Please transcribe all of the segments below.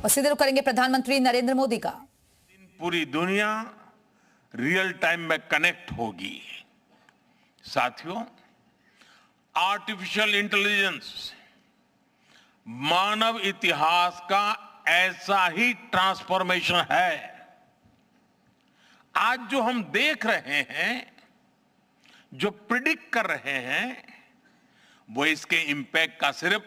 और सीधे रुख करेंगे प्रधानमंत्री नरेंद्र मोदी का। पूरी दुनिया रियल टाइम में कनेक्ट होगी। साथियों, आर्टिफिशियल इंटेलिजेंस मानव इतिहास का ऐसा ही ट्रांसफॉर्मेशन है। आज जो हम देख रहे हैं, जो प्रिडिक्ट कर रहे हैं, वो इसके इंपैक्ट का सिर्फ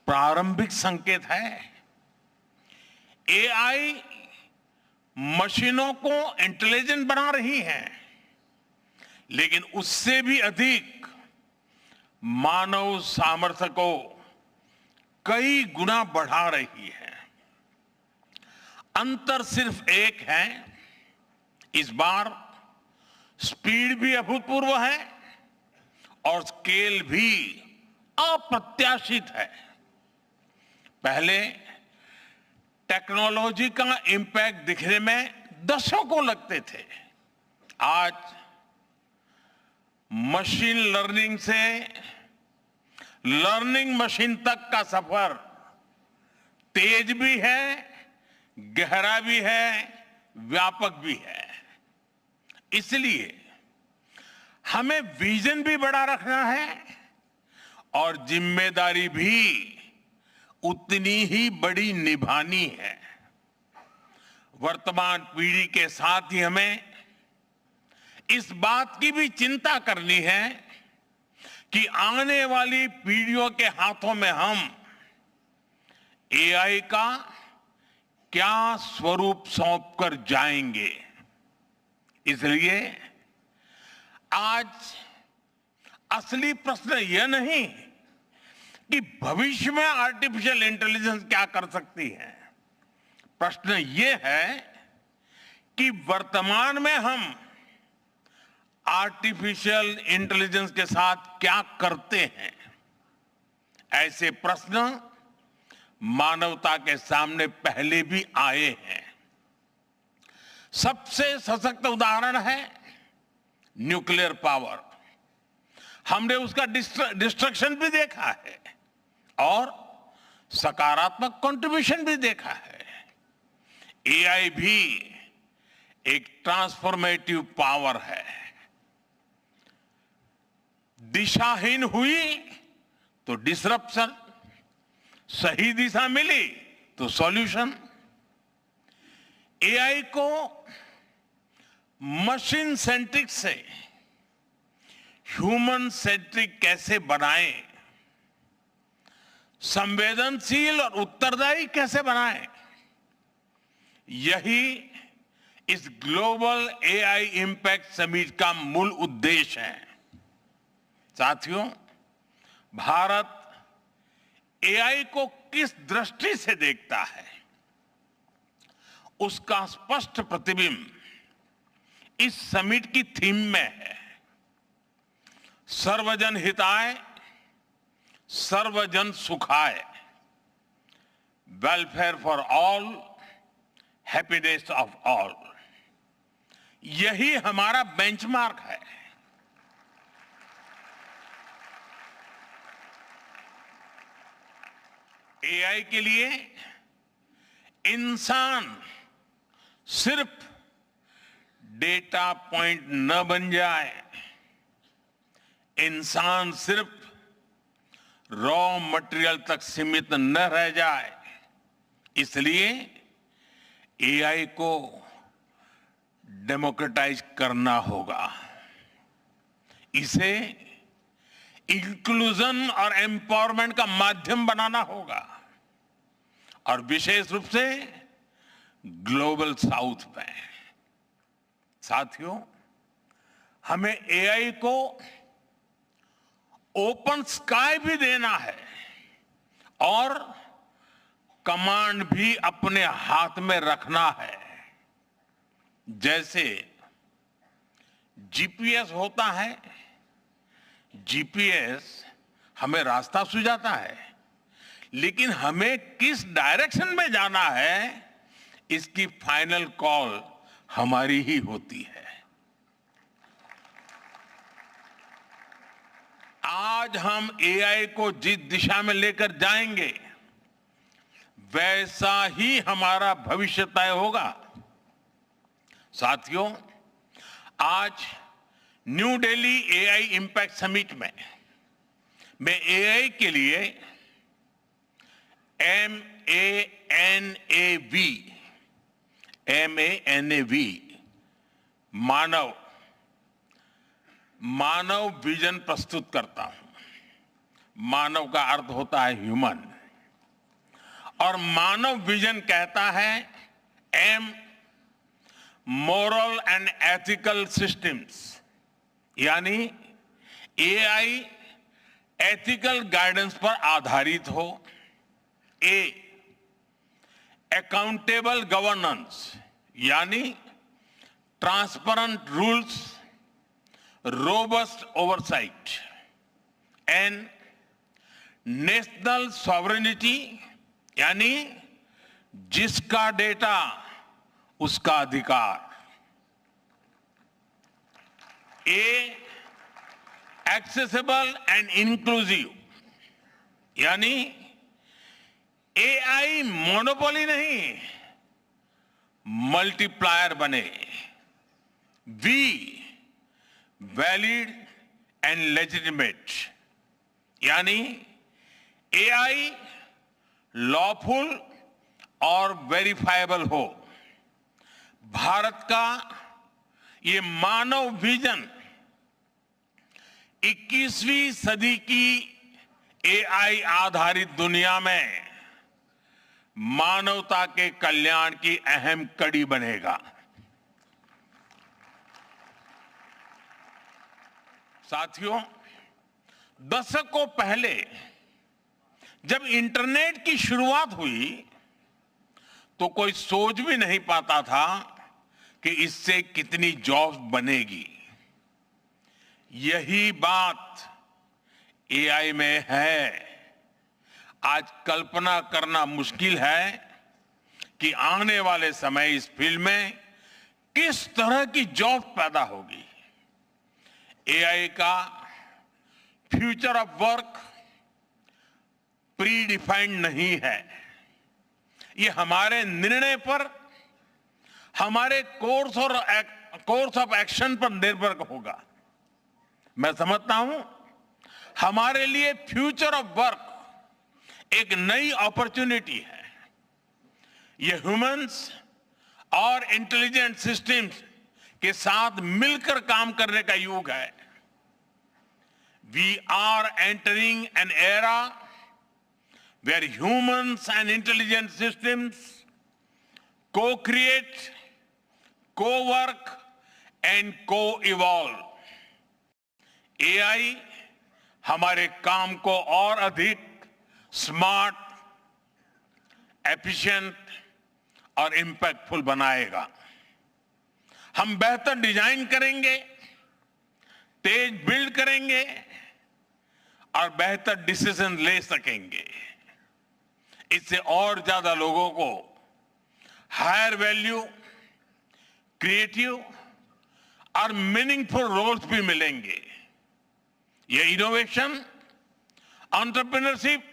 प्रारंभिक संकेत है। एआई मशीनों को इंटेलिजेंट बना रही है, लेकिन उससे भी अधिक मानव सामर्थ्य को कई गुना बढ़ा रही है। अंतर सिर्फ एक है, इस बार स्पीड भी अभूतपूर्व है और स्केल भी अप्रत्याशित है। पहले टेक्नोलॉजी का इंपैक्ट दिखने में दशकों लगते थे। आज मशीन लर्निंग से लर्निंग मशीन तक का सफर तेज भी है, गहरा भी है, व्यापक भी है। इसलिए हमें विजन भी बड़ा रखना है और जिम्मेदारी भी उतनी ही बड़ी निभानी है। वर्तमान पीढ़ी के साथ ही हमें इस बात की भी चिंता करनी है कि आने वाली पीढ़ियों के हाथों में हम एआई का क्या स्वरूप सौंप कर जाएंगे। इसलिए आज असली प्रश्न यह नहीं कि भविष्य में आर्टिफिशियल इंटेलिजेंस क्या कर सकती है। प्रश्न यह है कि वर्तमान में हम आर्टिफिशियल इंटेलिजेंस के साथ क्या करते हैं। ऐसे प्रश्न मानवता के सामने पहले भी आए हैं। सबसे सशक्त उदाहरण है न्यूक्लियर पावर। हमने उसका डिस्ट्रक्शन भी देखा है और सकारात्मक कंट्रीब्यूशन भी देखा है। एआई भी एक ट्रांसफॉर्मेटिव पावर है। दिशाहीन हुई तो डिसरप्शन, सही दिशा मिली तो सॉल्यूशन। एआई को मशीन सेंट्रिक से ह्यूमन सेंट्रिक कैसे बनाएं, संवेदनशील और उत्तरदायी कैसे बनाएं, यही इस ग्लोबल एआई इंपैक्ट समिट का मूल उद्देश्य है। साथियों, भारत एआई को किस दृष्टि से देखता है, उसका स्पष्ट प्रतिबिंब इस समिट की थीम में है। सर्वजन हिताय, सर्वजन सुखाय, welfare for all, happiness of all. यही हमारा बेंचमार्क है। एआई के लिए इंसान सिर्फ डेटा पॉइंट न बन जाए, इंसान सिर्फ रॉ मटेरियल तक सीमित न रह जाए। इसलिए एआई को डेमोक्रेटाइज करना होगा, इसे इंक्लूजन और एम्पावरमेंट का माध्यम बनाना होगा, और विशेष रूप से ग्लोबल साउथ में। साथियों, हमें एआई को ओपन स्काई भी देना है और कमांड भी अपने हाथ में रखना है। जैसे जीपीएस होता है, जीपीएस हमें रास्ता सुझाता है, लेकिन हमें किस डायरेक्शन में जाना है, इसकी फाइनल कॉल हमारी ही होती है। आज हम एआई को जिस दिशा में लेकर जाएंगे, वैसा ही हमारा भविष्य तय होगा। साथियों, आज new Delhi AI impact summit में मैं एआई के लिए MANAV मानव विजन प्रस्तुत करता हूं। मानव का अर्थ होता है ह्यूमन, और मानव विजन कहता है M moral and ethical systems, यानी एआई एथिकल गाइडेंस पर आधारित हो। A अकाउंटेबल गवर्नेंस, यानी transparent rules, robust oversight. N national sovereignty, यानी जिसका डेटा उसका अधिकार। A एक्सेसिबल एंड इंक्लूसिव, यानी एआई मोनोपोली नहीं, मल्टीप्लायर बने। V वैलिड एंड लेजिटिमेट, यानी एआई लॉफुल और वेरीफाइबल हो। भारत का ये मानव विजन 21वीं सदी की एआई आधारित दुनिया में मानवता के कल्याण की अहम कड़ी बनेगा। साथियों, दशकों पहले जब इंटरनेट की शुरुआत हुई तो कोई सोच भी नहीं पाता था कि इससे कितनी जॉब्स बनेगी। यही बात एआई में है। आज कल्पना करना मुश्किल है कि आने वाले समय इस फील्ड में किस तरह की जॉब पैदा होगी। एआई का future of work pre defined नहीं है। ये हमारे निर्णय पर, हमारे कोर्स ऑफ एक्शन पर निर्भर होगा। मैं समझता हूं हमारे लिए फ्यूचर ऑफ वर्क एक नई अपॉर्चुनिटी है। ये ह्यूमंस और इंटेलिजेंट सिस्टम्स के साथ मिलकर काम करने का युग है। We are entering an era where humans and intelligent systems co-create, co-work and co-evolve। AI हमारे काम को और अधिक स्मार्ट, एफिशिएंट और इंपैक्टफुल बनाएगा। हम बेहतर डिजाइन करेंगे, तेज बिल्ड करेंगे और बेहतर डिसीजन ले सकेंगे। इससे और ज्यादा लोगों को हायर वैल्यू, क्रिएटिव और मीनिंगफुल रोल्स भी मिलेंगे। ये इनोवेशन, एंटरप्रेन्योरशिप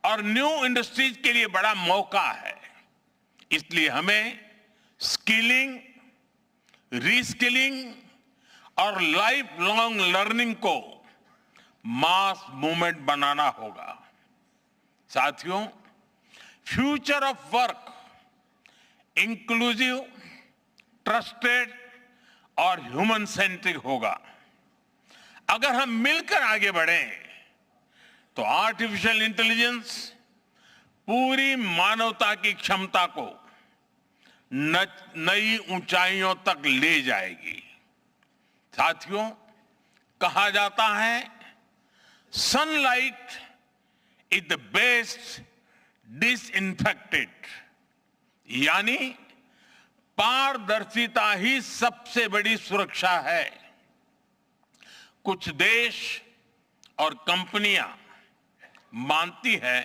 और न्यू इंडस्ट्रीज के लिए बड़ा मौका है। इसलिए हमें स्किलिंग, रीस्किलिंग और लाइफ लॉन्ग लर्निंग को मास मूवमेंट बनाना होगा। साथियों, future of work inclusive, trusted और ह्यूमन सेंट्रिक होगा। अगर हम मिलकर आगे बढ़ें तो आर्टिफिशियल इंटेलिजेंस पूरी मानवता की क्षमता को नई ऊंचाइयों तक ले जाएगी। साथियों, कहा जाता है sunlight is the best disinfected, यानी पारदर्शिता ही सबसे बड़ी सुरक्षा है। कुछ देश और कंपनियां मानती है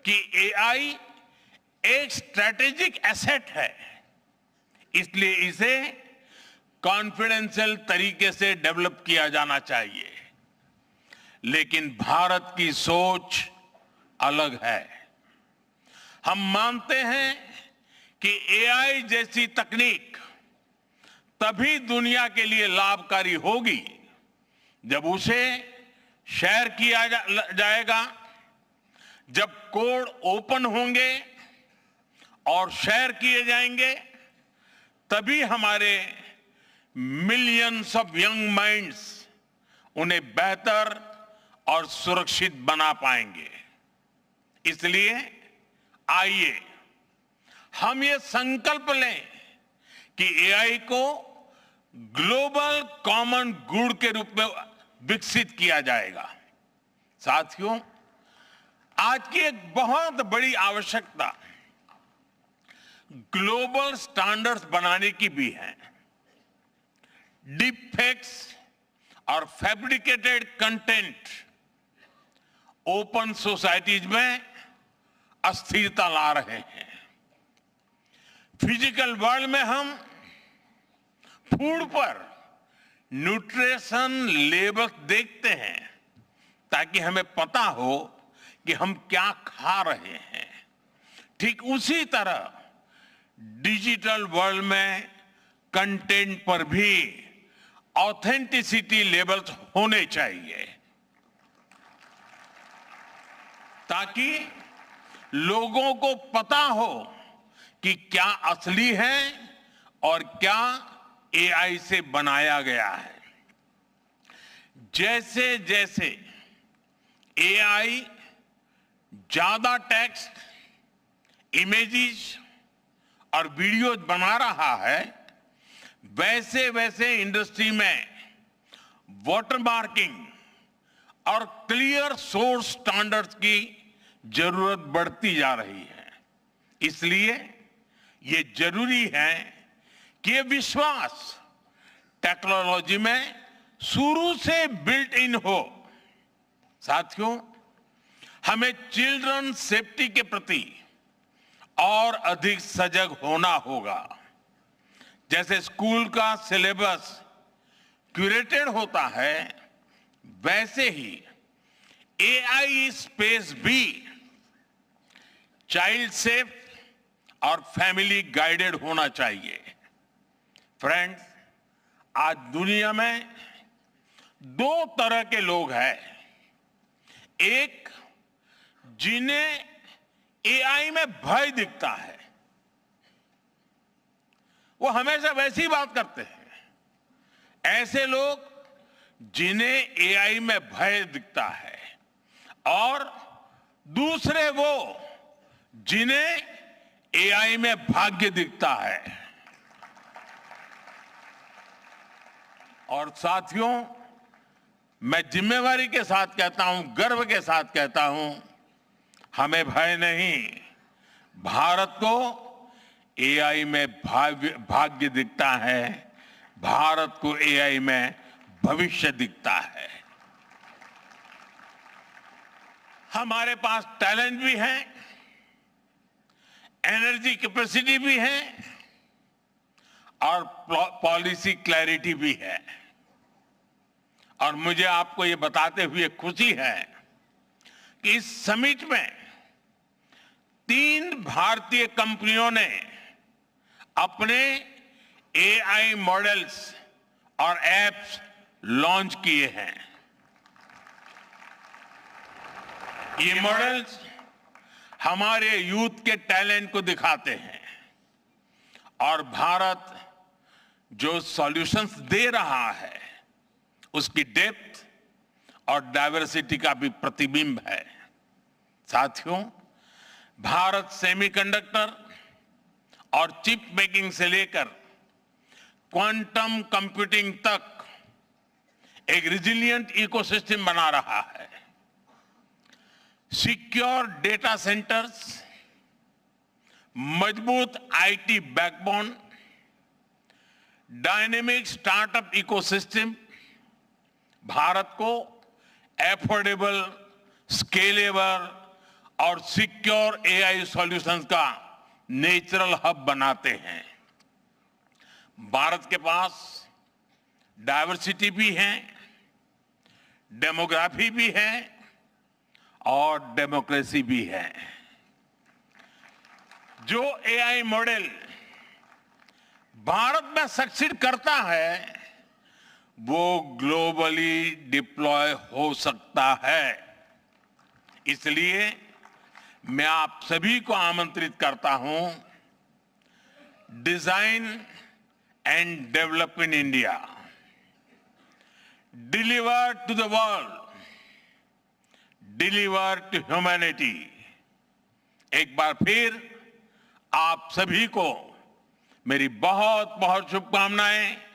कि एआई एक स्ट्रैटेजिक एसेट है, इसलिए इसे कॉन्फिडेंशियल तरीके से डेवलप किया जाना चाहिए। लेकिन भारत की सोच अलग है। हम मानते हैं कि एआई जैसी तकनीक तभी दुनिया के लिए लाभकारी होगी जब उसे शेयर किया जाएगा, जब कोड ओपन होंगे और शेयर किए जाएंगे, तभी हमारे मिलियंस ऑफ यंग माइंड्स उन्हें बेहतर और सुरक्षित बना पाएंगे। इसलिए आइए हम ये संकल्प लें कि एआई को ग्लोबल कॉमन गुड के रूप में विकसित किया जाएगा। साथियों, आज की एक बहुत बड़ी आवश्यकता ग्लोबल स्टैंडर्ड्स बनाने की भी है। डीप फेक्स और फैब्रिकेटेड कंटेंट ओपन सोसाइटीज में अस्थिरता ला रहे हैं। फिजिकल वर्ल्ड में हम फूड पर न्यूट्रिशन लेबल देखते हैं ताकि हमें पता हो कि हम क्या खा रहे हैं। ठीक उसी तरह डिजिटल वर्ल्ड में कंटेंट पर भी ऑथेंटिसिटी लेवल्स होने चाहिए ताकि लोगों को पता हो कि क्या असली है और क्या एआई से बनाया गया है। जैसे जैसे एआई ज्यादा टेक्स्ट, इमेजेस और वीडियोज बना रहा है, वैसे वैसे इंडस्ट्री में वाटरमार्किंग और क्लियर सोर्स स्टैंडर्ड्स की जरूरत बढ़ती जा रही है। इसलिए ये जरूरी है कि ये विश्वास टेक्नोलॉजी में शुरू से बिल्ट इन हो। साथियों, हमें चिल्ड्रन सेफ्टी के प्रति और अधिक सजग होना होगा। जैसे स्कूल का सिलेबस क्यूरेटेड होता है, वैसे ही एआई स्पेस भी चाइल्ड सेफ और फैमिली गाइडेड होना चाहिए। फ्रेंड्स, आज दुनिया में दो तरह के लोग हैं। एक, जिन्हें एआई में भय दिखता है, वो हमेशा वैसी बात करते हैं। ऐसे लोग जिन्हें एआई में भय दिखता है, और दूसरे वो जिन्हें एआई में भाग्य दिखता है। और साथियों, मैं जिम्मेवारी के साथ कहता हूं, गर्व के साथ कहता हूं, हमें भय नहीं, भारत को एआई में भाग्य दिखता है, भारत को एआई में भविष्य दिखता है। हमारे पास टैलेंट भी है, एनर्जी कैपेसिटी भी है और पॉलिसी क्लैरिटी भी है। और मुझे आपको ये बताते हुए खुशी है कि इस समिट में 3 भारतीय कंपनियों ने अपने एआई मॉडल्स और एप्स लॉन्च किए हैं। ये मॉडल्स हमारे यूथ के टैलेंट को दिखाते हैं और भारत जो सॉल्यूशंस दे रहा है उसकी डेप्थ और डाइवर्सिटी का भी प्रतिबिंब है। साथियों, भारत सेमीकंडक्टर और चिप मेकिंग से लेकर क्वांटम कंप्यूटिंग तक एक रिजिलिएंट इकोसिस्टम बना रहा है। सिक्योर डेटा सेंटर्स, मजबूत IT backbone, dynamic startup ecosystem Bharat को एफोर्डेबल, स्केलेबल और सिक्योर एआई सॉल्यूशंस का नेचुरल हब बनाते हैं। भारत के पास डाइवर्सिटी भी है, डेमोग्राफी भी है और डेमोक्रेसी भी है। जो एआई मॉडल भारत में सक्सीड करता है वो ग्लोबली डिप्लॉय हो सकता है। इसलिए मैं आप सभी को आमंत्रित करता हूं, design and develop in India, deliver to the world, deliver to humanity. एक बार फिर आप सभी को मेरी बहुत बहुत शुभकामनाएं।